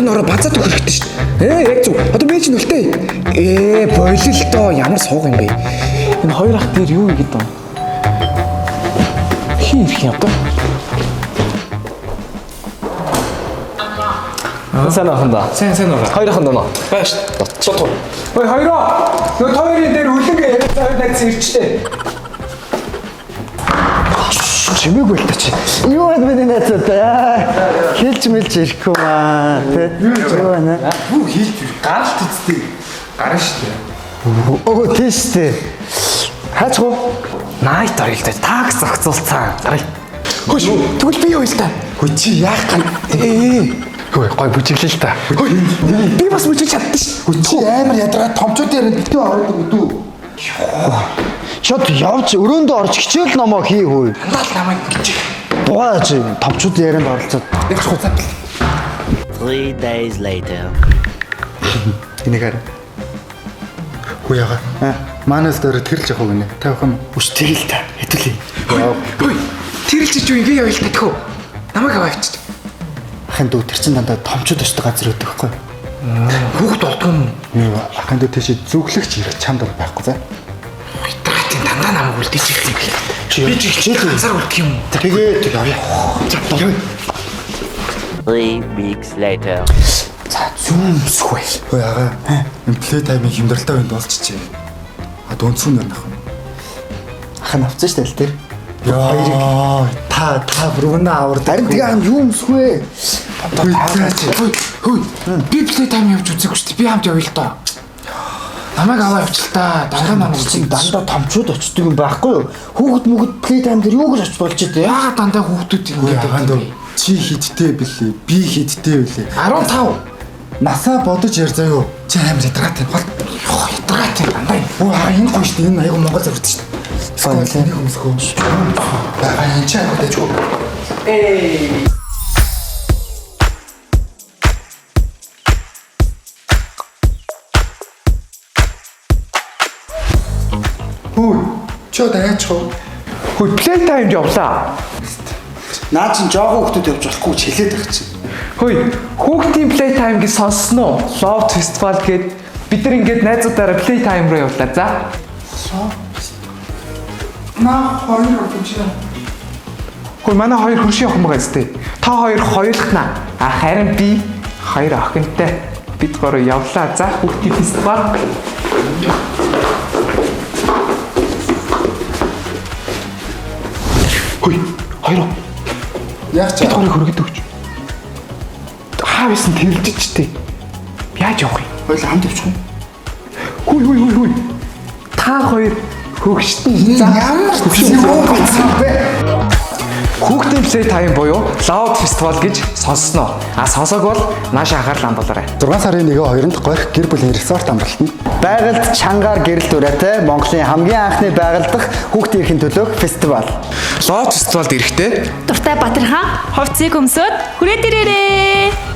нь ороо базаад өгөх хэрэгтэй шүү дээ. Яг зөв. Одоо би чинь үлтэй. Болил доо ямар сууг юм бэ? Энэ хоёр ах дээр юу игээд байна? Хин ирэх юм одоо? Сайн аханда. Сайн уу. Хоёр аханда нөө. Бааш. Чотгоо. Ой хоёроо. Нөө хоёрын дээр үлэнгээ яриад найз ирчтэй. Чимээгүй л та чи. Юу вэ миний найзуудаа? Хэлж мэлж ирэхгүй маа. Юу байна? Юу хийлж вэ? Гаралт үсттэй. Гарна шүү дээ. Оо тийш дээ. Хаачгүй. Найт орилдоо такс зохицуулсан. Гараа. Хөөш. Тэгвэл би юу хэлтэ? Хөө чи яах гань? Хөөе гой бүжиглээ л та. Би бас бүжиглэж чаддсан шүү. Чи амар ядраа томчуудын яриад битүү ороод өгдөө. Шот явж өрөөндөө орж хичээл номоо хий хөөе. Дандаа л намайг бүжиг. Дугаач томчуудын ярианд оролцоод. Яг хуцаа. 3 days later. Энийгээр. Хүү яга. Манаас дээр тэрэлж явах гинэ. Тавих юм. Үш тэрэл та. Хэдүүлээ. Хөөе. Тэрэлж юу ингэ явъя л гэдэгхүү. Намайг аваач. Ахын дүү тэр чин дандаа томчууд очдог газар өгдөг байхгүй. Хүүхд болдгоо юм. Ахын дүү тийш зүглэгч ирэх чамд байхгүй за. Итратын дандаа намайг үлдээж ирэх юм. Би ч хичээл ганцаар үлдэх юм. Тэгээд явъя. 3 weeks later. За зүүмсгүй. Хөө яга. Энэ плей таймын хямдралтай үед болчихжээ. Дөнцөн байна ах. Ахын авцсан шүү дээ л тэр. Яа, та бүргэнэ авардаг. Харин тэгээ хам юу өмсгүй. Хөөе. Би плей тайм явж үзээгүй шүү дээ. Би хамт явъя л доо. Намайг аваа явуул та. Дандаа намайг Чи дандаа томчууд очдөг юм байхгүй юу? Хүүхэд мүгэд плей тайм дээр юу гэж очиж болж дээ? Яагаад дандаа хүүхдүүд ингэж Яагаад чи хидтэй бэлээ? Би хидтэй бэлээ? 15. Насаа бодож яар заяо. Чи амар ядраатай бол. Ядраатай дандаа. Энэ гоё шүү дээ. Энэ аягүй Монгол зурдаг шүү дээ. Скойл нэг хүмүүсхөө. Энэ ч аягүй дэжгүй. Хүү, чоо даяачгүй. Хөөе плей таймд явлаа. Наа чин жоохон хүмүүс явж болохгүй ч хэлээд байх чинь. Хөөе хүүхдийн плей тайм гэж сонссон уу? Love Festival гээд бид нар ингээд найзуудаараа плей тайм руу явлаа. За. Наа хоёр өгч. Хөөе манай хоёр хөрш явах юм байгаа зү. Та хоёр хоёулахнаа. Харин би хоёр охинтой бид гурав явлаа. За хүүхдийн фестивал. Хөөе хоёроо. Яг ч Бид гурыг хөргөд өгч. Хаа бисэн тэрэлжиж тээ. Яаж явах юм? хоёул хамт явчих юм. Хүй. Та хоёр хөгштөн. Ямар юм бэ? Хүүхдийн плей тайм буюу Loud Festival гэж сонссноо. Сонсоог бол нааша анхаарал хандуулаарай. 6 сарын 1-2-нд Горх гэр бүлийн resort амралтанд Байгальд чангаар гэрэл дүрээтэй Монголын хамгийн анхны байгальдах хүүхдийн эрхийн төлөөх фестивал. Loud Festivalд ирэхдээ Дуртай Батэрхан ховцыг өмсөд хүрээд ирээрээ.